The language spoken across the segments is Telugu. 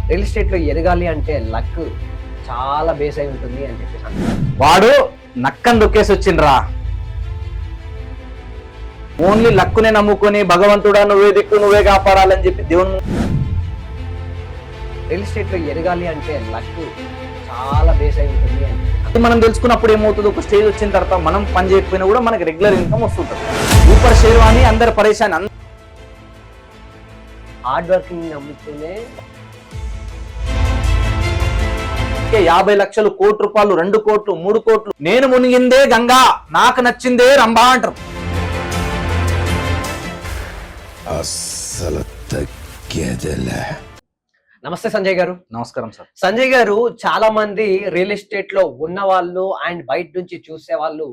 రియల్ ఎస్టేట్ లో ఎదగాలి అంటే లక్ చాలా బేస్ అయి ఉంటుంది అని చెప్పేసి అంటారు. వాడు నక్కని దొక్కేసి వచ్చిండ్రా. ఓన్లీ లక్కునే నమ్ముకొని భగవంతుడా నువ్వే దిక్కు నువ్వే కాపాడాలని చెప్పి దేవుని రియల్ ఎస్టేట్ లో ఎదగాలి అంటే లక్ చాలా బేస్ అయి ఉంటుంది అని అది మనం తెలుసుకున్నప్పుడు ఏమవుతుంది, ఒక స్టేజ్ వచ్చిన తర్వాత మనం పని చేయకపోయినా కూడా మనకి రెగ్యులర్ ఇన్కమ్ వస్తుంటుంది. ఊపర్ షేర్వాణి అందరు పరేషాన్. హార్డ్ వర్కింగ్ నమ్ముతూనే 50 లక్షలు, కోటి రూపాయలు, 2 కోట్లు, 3 కోట్లు. నేను మునిగిందే గంగా, నాకు నచ్చిందే రంభా అంటారు. నమస్తే సంజయ్ గారు. నమస్కారం సార్. సంజయ్ గారు, చాలా మంది రియల్ ఎస్టేట్ లో ఉన్న వాళ్ళు అండ్ బయట నుంచి చూసే వాళ్ళు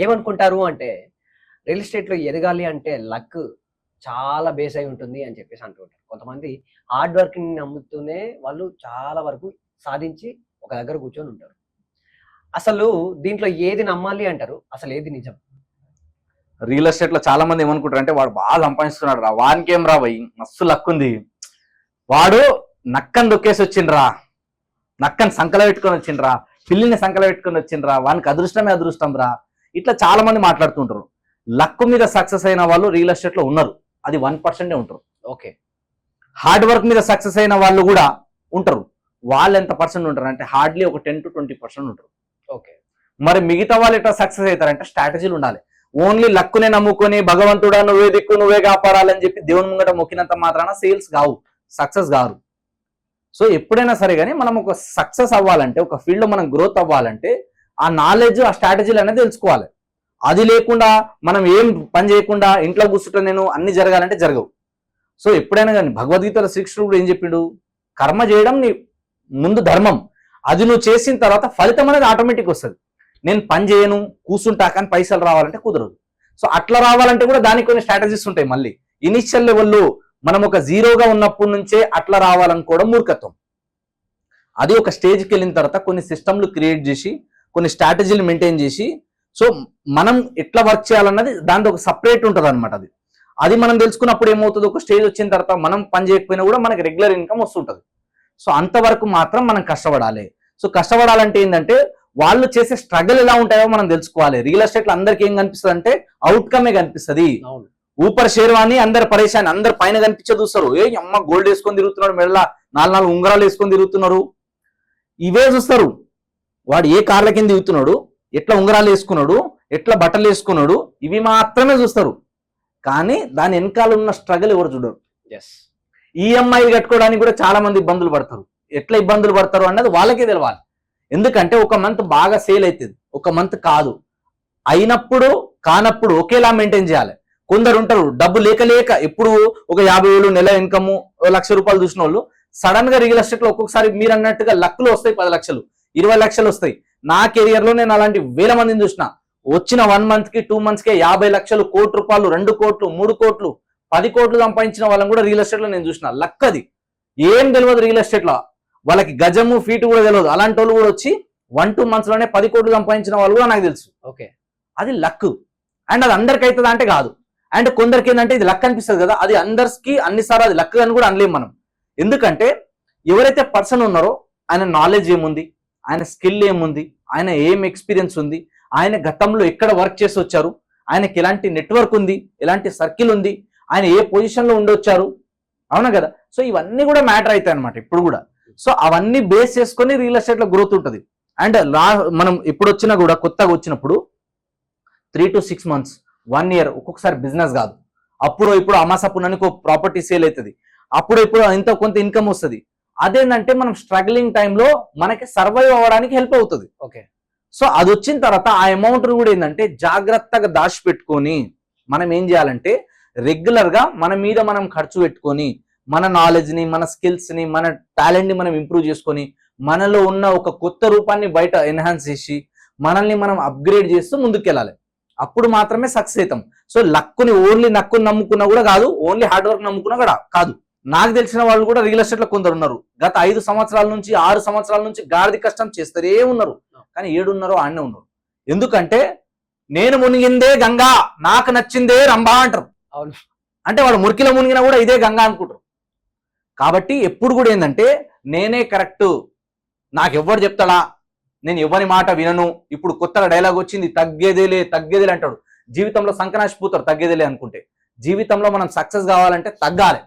ఏమనుకుంటారు అంటే రియల్ ఎస్టేట్ లో ఎదగాలి అంటే లక్ చాలా బేస్ అయి ఉంటుంది అని చెప్పేసి అంటుంటారు. కొంతమంది హార్డ్ వర్కింగ్ నమ్ముతూనే వాళ్ళు చాలా వరకు సాధించి ఒక దగ్గర కూర్చొని ఉంటారు. అసలు దీంట్లో ఏది నమ్మాలి అంటారు, అసలు ఏది నిజం? రియల్ ఎస్టేట్ లో చాలా మంది ఏమనుకుంటారు అంటే వాడు బాగా సంపాదిస్తున్నాడు రా, వానికేం రా భయ్, మస్తు లక్ ఉంది, వాడు నక్కని దొక్కేసి వచ్చిండ్రా, నక్కని సంకల పెట్టుకొని వచ్చిండ్రా, పిల్లిని సంకల పెట్టుకొని వచ్చిండ్రా, వానికి అదృష్టమే అదృష్టం రా. ఇట్లా చాలా మంది మాట్లాడుతుంటారు. లక్ మీద సక్సెస్ అయిన వాళ్ళు రియల్ ఎస్టేట్ లో ఉన్నారు, అది 1% ఉంటారు. ఓకే. హార్డ్ వర్క్ మీద సక్సెస్ అయిన వాళ్ళు కూడా ఉంటారు. వాళ్ళు ఎంత పర్సెంట్ ఉంటారు అంటే హార్డ్లీ ఒక 10 to 20% ఉంటారు. ఓకే. మరి మిగతా వాళ్ళు ఎట్లా సక్సెస్ అవుతారంటే స్ట్రాటజీలు ఉండాలి. ఓన్లీ లక్కునే నమ్ముకొని భగవంతుడా నువ్వే దిక్కు నువ్వే కాపాడాలని చెప్పి దేవుని ముంగట మొక్కినంత మాత్రాన సేల్స్ కావు, సక్సెస్ కాదు. సో ఎప్పుడైనా సరే కానీ మనం ఒక సక్సెస్ అవ్వాలంటే, ఒక ఫీల్డ్ లో మనం గ్రోత్ అవ్వాలంటే ఆ నాలెడ్జ్, ఆ స్ట్రాటజీలు అనేది తెలుసుకోవాలి. అది లేకుండా మనం ఏం పని చేయకుండా ఇంట్లో కూర్చుంటే నేను అన్ని జరగాలంటే జరగవు. సో ఎప్పుడైనా కానీ భగవద్గీతలో శ్రీకృష్ణుడు ఏం చెప్పిండు, కర్మ చేయడం నీ ముందు ధర్మం, అది నువ్వు చేసిన తర్వాత ఫలితం అనేది ఆటోమేటిక్ వస్తుంది. నేను పని చేయను కూర్చుంటా కానీ పైసలు రావాలంటే కుదరదు. సో అట్లా రావాలంటే కూడా దానికి కొన్ని స్ట్రాటజీస్ ఉంటాయి. మళ్ళీ ఇనిషియల్ లెవెల్లో మనం ఒక జీరోగా ఉన్నప్పటి నుంచే అట్లా రావాలనుకోవడం మూర్ఖత్వం. అది ఒక స్టేజ్కి వెళ్ళిన తర్వాత కొన్ని సిస్టమ్లు క్రియేట్ చేసి కొన్ని స్ట్రాటజీలు మెయింటైన్ చేసి సో మనం ఎట్లా వర్క్ చేయాలన్నది దాంట్లో ఒక సపరేట్ ఉంటుంది అనమాట. అది మనం తెలుసుకున్నప్పుడు ఏమవుతుంది, ఒక స్టేజ్ వచ్చిన తర్వాత మనం పని చేయకపోయినా కూడా మనకి రెగ్యులర్ ఇన్కమ్ వస్తుంటుంది. సో అంతవరకు మాత్రం మనం కష్టపడాలి. సో కష్టపడాలంటే ఏంటంటే వాళ్ళు చేసే స్ట్రగుల్ ఎలా ఉంటాయో మనం తెలుసుకోవాలి. రియల్ ఎస్టేట్ లో అందరికి ఏం కనిపిస్తుంది అంటే అవుట్కమే కనిపిస్తుంది. ఊపర్ షేర్వాణి అందరు పరేషాన్, అందరు పైన కనిపించే చూస్తారు. ఏ అమ్మ గోల్డ్ వేసుకొని తిరుగుతున్నాడు, మెడల 4 ఉంగరాలు వేసుకొని తిరుగుతున్నారు, ఇవే చూస్తారు. వాడు ఏ కార్ల కింద తిరుగుతున్నాడు, ఎట్లా ఉంగరాలు వేసుకున్నాడు, ఎట్లా బట్టలు వేసుకున్నాడు, ఇవి మాత్రమే చూస్తారు. కానీ దాని వెనకాల ఉన్న స్ట్రగుల్ ఎవరు చూడరు. ఈఎంఐ కట్టుకోవడానికి కూడా చాలా మంది ఇబ్బందులు పడతారు. ఎట్లా ఇబ్బందులు పడతారు అన్నది వాళ్ళకే తెలవాలి. ఎందుకంటే ఒక మంత్ బాగా సేల్ అవుతుంది, ఒక మంత్ కాదు. అయినప్పుడు కానప్పుడు ఒకేలా మెయింటైన్ చేయాలి. కొందరు ఉంటారు డబ్బు లేక లేక ఎప్పుడు ఒక 50,000 నెల ఇన్కమ్, 1,00,000 రూపాయలు చూసిన వాళ్ళు సడన్ గా రియల్ ఎస్టేట్ లో ఒక్కొక్కసారి మీరు అన్నట్టుగా లక్కులు వస్తాయి, 10 లక్షలు 20 లక్షలు వస్తాయి. నా కెరియర్ లో నేను అలాంటి వేల మందిని చూసిన. వచ్చిన 1 మంత్ కి 2 మంత్స్ కే 50 లక్షలు, కోటి రూపాయలు, 2 కోట్లు, 3 కోట్లు, 10 కోట్లు సంపాదించిన వాళ్ళని కూడా రియల్ ఎస్టేట్ లో నేను చూసిన. లక్ అది ఏం తెలియదు రియల్ ఎస్టేట్ లో, వాళ్ళకి గజము ఫీట్ కూడా తెలియదు. అలాంటి వాళ్ళు కూడా వచ్చి 1-2 మంత్స్ లోనే 10 కోట్లు సంపాదించిన వాళ్ళు కూడా నాకు తెలుసు. ఓకే. అది లక్. అండ్ అది అందరికి అవుతుంది అంటే కాదు. అండ్ కొందరికి ఏంటంటే ఇది లక్ అనిపిస్తుంది కదా, అది అందరికి అన్నిసార్లు అది లక్ అని కూడా అనలేము మనం. ఎందుకంటే ఎవరైతే పర్సన్ ఉన్నారో ఆయన నాలెడ్జ్ ఏముంది, ఆయన స్కిల్ ఏముంది, ఆయన ఏం ఎక్స్పీరియన్స్ ఉంది, ఆయన గతంలో ఎక్కడ వర్క్ చేసి వచ్చారు, ఆయనకి ఎలాంటి నెట్వర్క్ ఉంది, ఎలాంటి సర్కిల్ ఉంది, ఆయన ఏ పొజిషన్ లో ఉండొచ్చారు, అవునా కదా. సో ఇవన్నీ కూడా మ్యాటర్ అవుతాయి అనమాట ఇప్పుడు కూడా. సో అవన్నీ బేస్ చేసుకొని రియల్ ఎస్టేట్ లో గ్రోత్ ఉంటుంది. అండ్ మనం ఎప్పుడు వచ్చినా కూడా కొత్తగా వచ్చినప్పుడు 3 to 6 months, 1 year ఒక్కొక్కసారి బిజినెస్ కాదు, అప్పుడు ఇప్పుడు అమాసపునానికి ఒక ప్రాపర్టీ సేల్ అవుతుంది, అప్పుడు ఇప్పుడు ఇంత కొంత ఇన్కమ్ వస్తుంది. అదేంటంటే మనం స్ట్రగ్లింగ్ టైంలో మనకి సర్వైవ్ అవ్వడానికి హెల్ప్ అవుతుంది. ఓకే. సో అది వచ్చిన తర్వాత ఆ అమౌంట్ కూడా ఏంటంటే జాగ్రత్తగా దాచిపెట్టుకొని మనం ఏం చేయాలంటే రెగ్యులర్ గా మన మీద మనం ఖర్చు పెట్టుకొని మన నాలెడ్జ్ ని, మన స్కిల్స్ ని, మన టాలెంట్ ని మనం ఇంప్రూవ్ చేసుకొని మనలో ఉన్న ఒక కొత్త రూపాన్ని బయట ఎన్హాన్స్ చేసి మనల్ని మనం అప్గ్రేడ్ చేస్తూ ముందుకెళ్ళాలి. అప్పుడు మాత్రమే సక్సెస్ అవుతాం. సో లక్కుని ఓన్లీ నక్కుని నమ్ముకున్నా కూడా కాదు, ఓన్లీ హార్డ్ వర్క్ నమ్ముకున్నా కూడా కాదు. నాకు తెలిసిన వాళ్ళు కూడా రియల్ ఎస్టేట్ లో కొందరు ఉన్నారు, గత 5 సంవత్సరాల నుంచి 6 సంవత్సరాల నుంచి గాడిద కష్టం చేస్తూనే ఉన్నారు, కానీ ఏడున్నారో ఆడనే ఉన్నారు. ఎందుకంటే నేను మునిగిందే గంగా, నాకు నచ్చిందే రంభా అంటారు. అవును. అంటే వాడు మురికిలో మునిగినా కూడా ఇదే గంగా అనుకుంటారు. కాబట్టి ఎప్పుడు కూడా ఏంటంటే నేనే కరెక్ట్, నాకు ఎవరు చెప్తాడా, నేను ఎవరి మాట వినను. ఇప్పుడు కొత్తగా డైలాగ్ వచ్చింది, తగ్గేదేలే తగ్గేదేలే అంటాడు. జీవితంలో సంకనాశిపోతారు తగ్గేదేలే అనుకుంటే. జీవితంలో మనం సక్సెస్ కావాలంటే తగ్గాలి.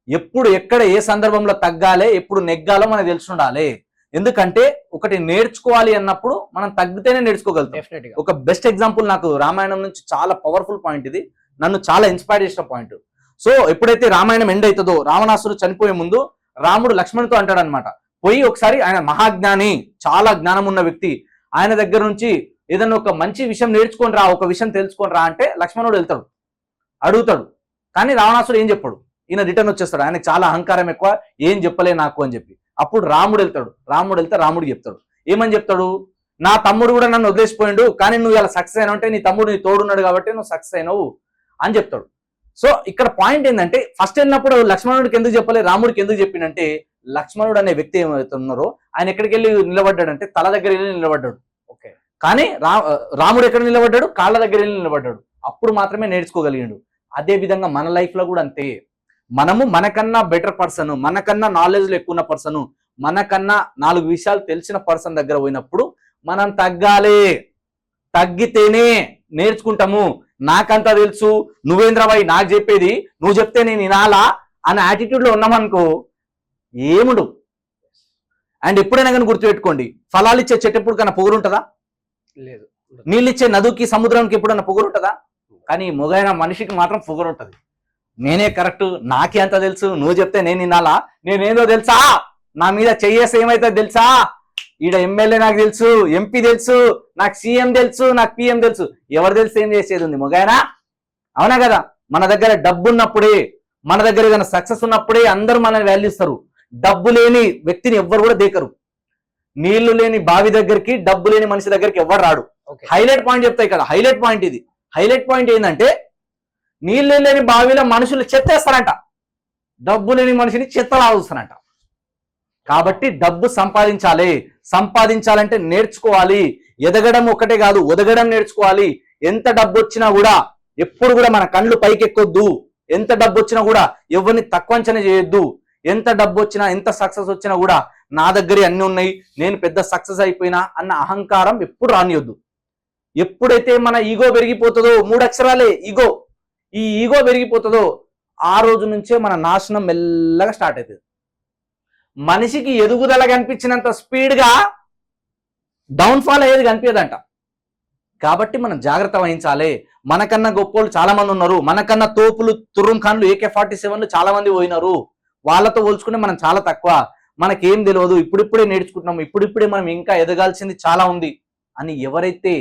ఎప్పుడు ఎక్కడ ఏ సందర్భంలో తగ్గాలి, ఎప్పుడు నెగ్గాలో మనకు తెలిసి ఉండాలి. ఎందుకంటే ఒకటి నేర్చుకోవాలి అన్నప్పుడు మనం తగ్గితేనే నేర్చుకోగలుగుతాం. డెఫినెట్ గా ఒక బెస్ట్ ఎగ్జాంపుల్ నాకు రామాయణం నుంచి చాలా పవర్ఫుల్ పాయింట్ ఇది, నన్ను చాలా ఇన్స్పైర్ చేసిన పాయింట్. సో ఎప్పుడైతే రామాయణం ఎండ్ అవుతుందో, రావణాసురుడు చనిపోయే ముందు రాముడు లక్ష్మణుతో అంటాడు అనమాట, పోయి ఒకసారి, ఆయన మహాజ్ఞాని, చాలా జ్ఞానం ఉన్న వ్యక్తి, ఆయన దగ్గర నుంచి ఏదైనా ఒక మంచి విషయం నేర్చుకొని రా, ఒక విషయం తెలుసుకొని రా అంటే లక్ష్మణుడు వెళ్తాడు, అడుగుతాడు. కానీ రావణాసుడు ఏం చెప్పాడు, ఈయన రిటర్న్ వచ్చేస్తాడు, ఆయనకు చాలా అహంకారం ఎక్కువ, ఏం చెప్పలే నాకు అని చెప్పి. అప్పుడు రాముడు వెళ్తాడు, రాముడు వెళ్తే రాముడు చెప్తాడు, ఏమని చెప్తాడు, నా తమ్ముడు కూడా నన్ను వదిలేసిపోయిండు, కానీ నువ్వు ఇలా సక్సెస్ అయినావు అంటే నీ తమ్ముడు నీ తోడున్నాడు కాబట్టి నువ్వు సక్సెస్ అయినావు అని చెప్తాడు. సో ఇక్కడ పాయింట్ ఏంటంటే, ఫస్ట్ వెళ్ళినప్పుడు లక్ష్మణుడికి ఎందుకు చెప్పలే, రాముడికి ఎందుకు చెప్పిండంటే, లక్ష్మణుడు అనే వ్యక్తి ఏమైతే ఉన్నారో ఆయన ఎక్కడికి వెళ్ళి నిలబడ్డాడంటే తల దగ్గర వెళ్ళి నిలబడ్డాడు. ఓకే. కానీ రాముడు ఎక్కడ నిలబడ్డాడు, కాళ్ళ దగ్గర వెళ్ళి నిలబడ్డాడు. అప్పుడు మాత్రమే నేర్చుకోగలిగాడు. అదే విధంగా మన లైఫ్ లో కూడా అంతే. మనము మనకన్నా బెటర్ పర్సన్, మనకన్నా నాలెడ్జ్ లో ఎక్కువ ఉన్న పర్సన్, మనకన్నా 4 విషయాలు తెలిసిన పర్సన్ దగ్గర పోయినప్పుడు మనం తగ్గాలి. తగ్గితేనే నేర్చుకుంటాము. నాకంతా తెలుసు, నువ్వేంద్రబాయి నాకు చెప్పేది, నువ్వు చెప్తే నేను వినాలా అనే యాటిట్యూడ్ లో ఉన్నామనుకో ఏముడు. అండ్ ఎప్పుడైనా కానీ గుర్తుపెట్టుకోండి, ఫలాలు ఇచ్చే చెట్టు ఎప్పుడు కన్నా పొగురుంటుందా? లేదు. నీళ్ళిచ్చే నదుకి సముద్రానికి ఎప్పుడన్నా పొగురుంటుందా? కానీ మొగైన మనిషికి మాత్రం పొగరుంటది. నేనే కరెక్ట్, నాకే అంత తెలుసు, నువ్వు చెప్తే నేను వినాలా, నేనేదో తెలుసా, నా మీద చెయ్యేసి ఏమైతే తెలుసా, ఈడ ఎమ్మెల్యే నాకు తెలుసు, ఎంపీ తెలుసు, నాకు సీఎం తెలుసు, నాకు పిఎం తెలుసు, ఎవరు తెలిసి ఏం చేసేది ఉంది మొగైనా? అవునా కదా? మన దగ్గర డబ్బు ఉన్నప్పుడే, మన దగ్గర ఏదైనా సక్సెస్ ఉన్నప్పుడే అందరూ మనల్ని వాల్యూ ఇస్తారు. డబ్బు లేని వ్యక్తిని ఎవ్వరు కూడా దేకరు. నీళ్లు లేని బావి దగ్గరికి, డబ్బు లేని మనిషి దగ్గరికి ఎవరు రాడు. హైలైట్ పాయింట్ చెప్తాయి ఇక్కడ, హైలైట్ పాయింట్ ఇది. హైలైట్ పాయింట్ ఏంటంటే, నీళ్ళు లేని బావిలో మనుషులు చెత్తేస్తారంట, డబ్బు లేని మనిషిని చెత్తలా అవుస్తారంట. కాబట్టి డబ్బు సంపాదించాలి. సంపాదించాలంటే నేర్చుకోవాలి. ఎదగడం ఒకటే కాదు, ఒదగడం నేర్చుకోవాలి. ఎంత డబ్బు వచ్చినా కూడా ఎప్పుడు కూడా మన కళ్ళు పైకెక్కొద్దు. ఎంత డబ్బు వచ్చినా కూడా ఎవరిని తక్కువ అంచనా చేయొద్దు. ఎంత డబ్బు వచ్చినా, ఎంత సక్సెస్ వచ్చినా కూడా నా దగ్గరే అన్ని ఉన్నాయి, నేను పెద్ద సక్సెస్ అయిపోయినా అన్న అహంకారం ఎప్పుడు రానియొద్దు. ఎప్పుడైతే మన ఈగో పెరిగిపోతుందో, 3 అక్షరాలే ఈగో, ఈ ఈగో పెరిగిపోతుందో ఆ రోజు నుంచే మన నాశనం మెల్లగా స్టార్ట్ అవుతుంది. మనిషికి ఎదుగుదల కనిపించినంత స్పీడ్గా డౌన్ఫాల్ అయ్యేది కనిపించదంట. కాబట్టి మనం జాగ్రత్త వహించాలి. మనకన్నా గొప్పోళ్ళు చాలా మంది ఉన్నారు, మనకన్నా తోపులు, తుర్రం ఖాన్లు, AK-47లు చాలా మంది పోయినారు. వాళ్ళతో పోల్చుకుంటే మనం చాలా తక్కువ, మనకేం తెలియదు, ఇప్పుడిప్పుడే నేర్చుకుంటున్నాం, ఇప్పుడిప్పుడే మనం ఇంకా ఎదగాల్సింది చాలా ఉంది అని ఎవరైతే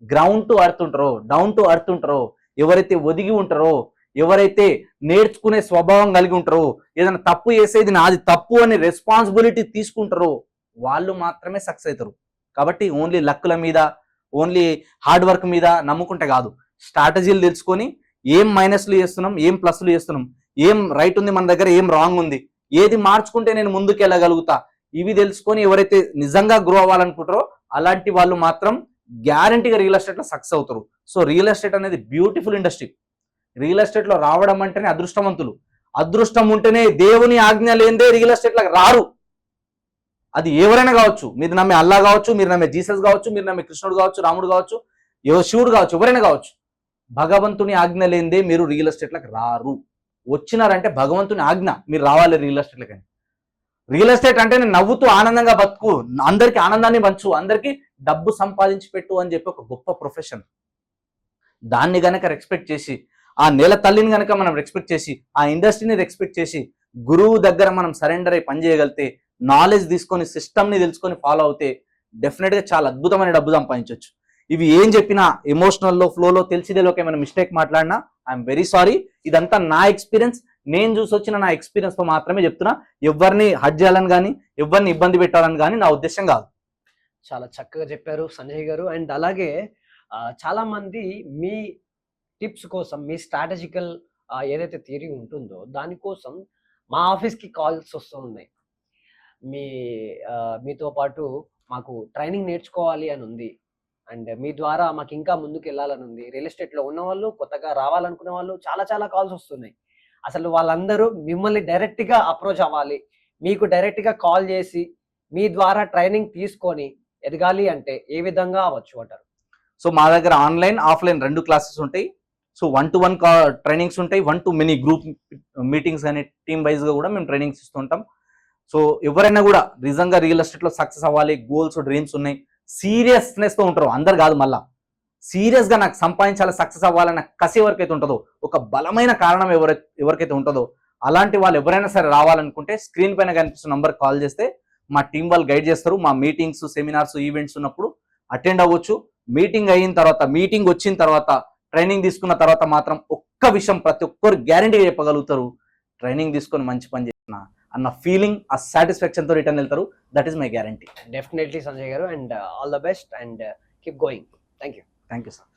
గ్రౌండ్ టు అర్త్ ఉంటారో, డౌన్ టు అర్త్ ఉంటారో, ఎవరైతే ఒదిగి ఉంటారో, ఎవరైతే నేర్చుకునే స్వభావం కలిగి ఉంటారో, ఏదైనా తప్పు చేసేది నాది తప్పు అని రెస్పాన్సిబిలిటీ తీసుకుంటారో వాళ్ళు మాత్రమే సక్సెస్ అవుతారు. కాబట్టి ఓన్లీ లక్కుల మీద, ఓన్లీ హార్డ్ వర్క్ మీద నమ్ముకుంటే కాదు, స్ట్రాటజీలు తెలుసుకొని ఏం మైనస్లు చేస్తున్నాం, ఏం ప్లస్లు చేస్తున్నాం, ఏం రైట్ ఉంది మన దగ్గర, ఏం రాంగ్ ఉంది, ఏది మార్చుకుంటే నేను ముందుకు వెళ్ళగలుగుతా, ఇవి తెలుసుకొని ఎవరైతే నిజంగా గ్రో అవ్వాలనుకుంటారో అలాంటి వాళ్ళు మాత్రం గ్యారంటీగా రియల్ ఎస్టేట్లో సక్సెస్ అవుతారు. సో రియల్ ఎస్టేట్ అనేది బ్యూటిఫుల్ ఇండస్ట్రీ. రియల్ ఎస్టేట్లో రావడం అంటేనే అదృష్టవంతులు. అదృష్టం ఉంటేనే, దేవుని ఆజ్ఞ లేనిదే రియల్ ఎస్టేట్లకు రారు. అది ఎవరైనా కావచ్చు, మీరు నమ్మే అల్లా కావచ్చు, మీరు నమ్మే జీసస్ కావచ్చు, మీరు నమ్మే కృష్ణుడు కావచ్చు, రాముడు కావచ్చు, శివుడు కావచ్చు, ఎవరైనా కావచ్చు, భగవంతుని ఆజ్ఞ లేనిదే మీరు రియల్ ఎస్టేట్లకు రారు. వచ్చినారంటే భగవంతుని ఆజ్ఞ, మీరు రావాలి రియల్ ఎస్టేట్లకి. రియల్ ఎస్టేట్ అంటే నేను నవ్వుతూ ఆనందంగా బతుకు, అందరికి ఆనందాన్ని పంచు, అందరికి డబ్బు సంపాదించి పెట్టు అని చెప్పి ఒక గొప్ప ప్రొఫెషన్. దాన్ని గనక రెస్పెక్ట్ చేసి, ఆ నేల తల్లిని గనక మనం రెస్పెక్ట్ చేసి, ఆ ఇండస్ట్రీని రెస్పెక్ట్ చేసి, గురువు దగ్గర మనం సరెండర్ అయి పనిచేయగలిగితే, నాలెడ్జ్ తీసుకొని, సిస్టమ్ని తెలుసుకొని ఫాలో అవుతే డెఫినెట్గా చాలా అద్భుతమైన డబ్బు సంపాదించవచ్చు. ఇవి ఏం చెప్పినా ఎమోషనల్లో, ఫ్లోలో, తెలిసిదేలోకి ఏమైనా మిస్టేక్ మాట్లాడినా ఐఎమ్ వెరీ సారీ. ఇదంతా నా ఎక్స్పీరియన్స్, నేను చూసి వచ్చిన నా ఎక్స్పీరియన్స్తో మాత్రమే చెప్తున్నా. ఎవరిని హర్ట్ చేయాలని కానీ, ఎవరిని ఇబ్బంది పెట్టాలని కానీ నా ఉద్దేశం కాదు. చాలా చక్కగా చెప్పారు సంజయ్ గారు. అండ్ అలాగే చాలా మంది మీ టిప్స్ కోసం, మీ స్ట్రాటజికల్ ఏదైతే థియరీ ఉంటుందో దానికోసం మా ఆఫీస్కి కాల్స్ వస్తూ ఉన్నాయి. మీతో పాటు మాకు ట్రైనింగ్ నేర్చుకోవాలి అని ఉంది, అండ్ మీ ద్వారా మాకు ఇంకా ముందుకు వెళ్ళాలని ఉంది. రియల్ ఎస్టేట్లో ఉన్న వాళ్ళు, కొత్తగా రావాలనుకునే వాళ్ళు చాలా చాలా కాల్స్ వస్తున్నాయి. అసలు వాళ్ళందరూ మిమ్మల్ని డైరెక్ట్ గా అప్రోచ్ అవ్వాలి, మీకు డైరెక్ట్ గా కాల్ చేసి మీ ద్వారా ట్రైనింగ్ తీసుకొని ఎదగాలి అంటే ఏ విధంగా అవ్వచ్చు అంటారు? సో మా దగ్గర ఆన్లైన్ ఆఫ్లైన్ 2 క్లాసెస్ ఉంటాయి. సో 1-to-1 ట్రైనింగ్స్ ఉంటాయి, 1-to-many గ్రూప్ మీటింగ్స్ కానీ టీమ్ వైజ్ గా కూడా మేము ట్రైనింగ్స్ ఇస్తుంటాం. సో ఎవరైనా కూడా నిజంగా రియల్ ఎస్టేట్ లో సక్సెస్ అవ్వాలి, గోల్స్ డ్రీమ్స్ ఉన్నాయి, సీరియస్నెస్ తో ఉంటారు అందరు కాదు, మళ్ళా సీరియస్ గా నాకు సంపాదించాలి, సక్సెస్ అవ్వాలన్న కసి ఎవరికైతే ఉంటుందో, ఒక బలమైన కారణం ఎవరికైతే ఉంటుందో, అలాంటి వాళ్ళు ఎవరైనా సరే రావాలనుకుంటే స్క్రీన్ పైన కనిపిస్తున్న నంబర్ కాల్ చేస్తే మా టీం వాళ్ళు గైడ్ చేస్తారు. మా మీటింగ్స్, సెమినార్స్, ఈవెంట్స్ ఉన్నప్పుడు అటెండ్ అవ్వచ్చు. మీటింగ్ అయిన తర్వాత, మీటింగ్ వచ్చిన తర్వాత, ట్రైనింగ్ తీసుకున్న తర్వాత మాత్రం ఒక్క విషయం ప్రతి ఒక్కరు గ్యారంటీగా చెప్పగలుగుతారు, ట్రైనింగ్ తీసుకొని మంచి పని చేసిన అన్న ఫీలింగ్, ఆ సాటిస్ఫాక్షన్ తో రిటర్న్ వెళ్తారు. That is my guarantee. Definitely Sanjay గారు, and all the best and keep going. Thank you. Thank you sir.